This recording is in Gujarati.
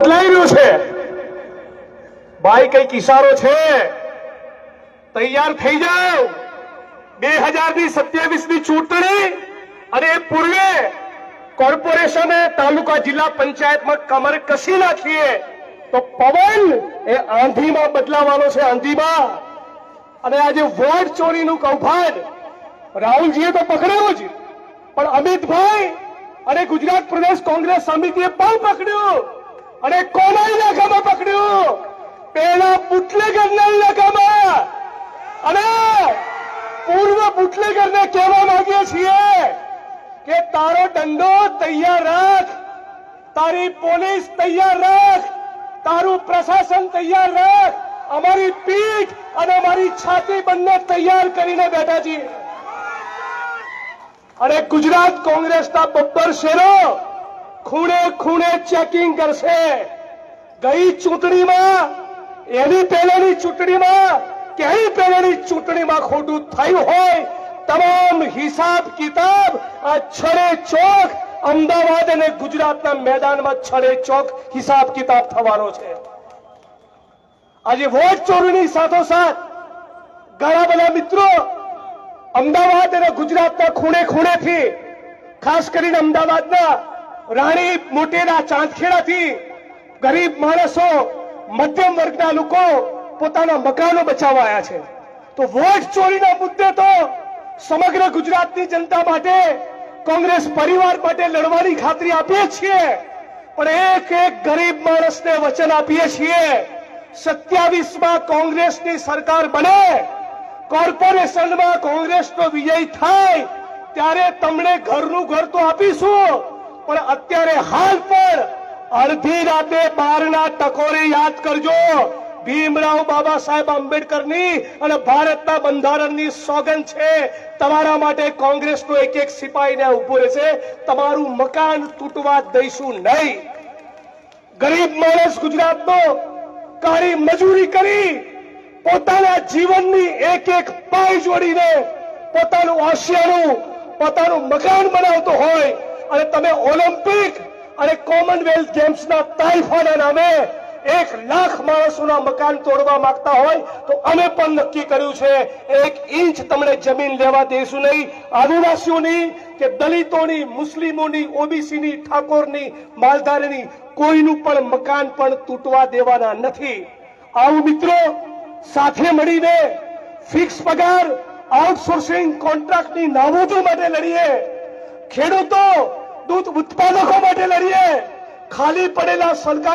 બદલાઈ રહ્યું છે ભાઈ, કઈક ઇશારો છે, તૈયાર થઈ જાઓ। 2027 ની ચૂંટણી અને એ પૂર્વે કોર્પોરેશન તાલુકા જિલ્લા પંચાયતમાં કમર કસી નાખીએ તો પવન એ આંધીમાં બદલાવાનો છે, આંધીમાં। અને આજે વોટ ચોરીનું કૌભાંડ રાહુલજીએ તો પકડ્યું જ, પણ અમિતભાઈ અને ગુજરાત પ્રદેશ કોંગ્રેસ સમિતિએ પણ પકડ્યું, અને કોના ઇલાકામાં પકડ્યું? પહેલા બુટલેગરના ઇલાકામાં। અને પૂર્વ બુટલેગરને કહેવા માંગીએ છીએ કે તારો દંડો તૈયાર રાખ, તારી પોલીસ તૈયાર રાખ, તારું પ્રશાસન તૈયાર રાખ, અમારી પીઠ અને અમારી છાતી બંને તૈયાર કરીને બેઠા છીએ। અને ગુજરાત કોંગ્રેસના બબ્બર શેરો ખૂણે ખૂણે ચેકિંગ કરશે। ગઈ ચૂંટણીમાં, એની પહેલાની ચૂંટણીમાં કે એની પહેલાની ચૂંટણીમાં ખોટું થયું હોય, તમામ હિસાબ કિતાબ આ છડે ચોક અમદાવાદ અને ગુજરાતના મેદાનમાં છડે ચોક હિસાબ કિતાબ થવાનો છે। આજે વોટ ચોરીની સાથોસાથ ઘણા બધા મિત્રો અમદાવાદ અને ગુજરાતના ખૂણે ખૂણેથી, ખાસ કરીને અમદાવાદના રાણી મોટેરા ચાંદખેડાથી ગરીબ માણસો, મધ્યમ વર્ગના લોકો પોતાના મકાનો બચાવવા આવ્યા છે। તો વોટ ચોરીના મુદ્દે તો સમગ્ર ગુજરાતની જનતા માટે, કોંગ્રેસ પરિવાર માટે લડવાની ખાતરી આપીએ છીએ, પણ એક એક ગરીબ માણસને વચન આપીએ છીએ 27માં કોંગ્રેસની સરકાર બને, કોર્પોરેશનમાં કોંગ્રેસનો વિજય થાય ત્યારે તમને ઘરનું ઘર તો આપીશું, પણ અત્યારે હાલ પણ અડધી રાતે 12ના ટકોરે યાદ કરજો, ભીમરાવ બાબા સાહેબ આંબેડકરની અને ભારતના બંધારણની સોગંદ છે, તમારા માટે કોંગ્રેસનો એક એક સિપાહીને ઉભો રહેશે, તમારું મકાન તૂટવા દઈશું નહીં। ગરીબ માણસ ગુજરાતનો કાળી મજૂરી કરી પોતાના જીવનની એક એક પાય જોડીને પોતાનું આશિયાનું, પોતાનું મકાન બનાવતો હોય, અને તમે ઓલિમ્પિક અને કોમનવેલ્થ ગેમ્સના તાઇફાના નામે 1 લાખ માણસોના મકાન તોડવા માંગતા હોય તો અમે પણ નક્કી કર્યું છે 1 ઇંચ તમને જમીન લેવા દઈશું નહીં। આદિવાસીઓની કે દલિતોની, મુસ્લિમોની, ઓબીસીની, ઠાકોરની, માલધારીની કોઈનું પણ મકાન પણ તૂટવા દેવાના નથી। આવું મિત્રો સાથે મળીને ફિક્સ પગાર, આઉટસોર્સિંગ કોન્ટ્રાક્ટની નાબૂદી માટે લડીએ, ખેડૂતો, દૂધ ઉત્પાદકો માટે લડીએ, ખાલી પડેલા સરકાર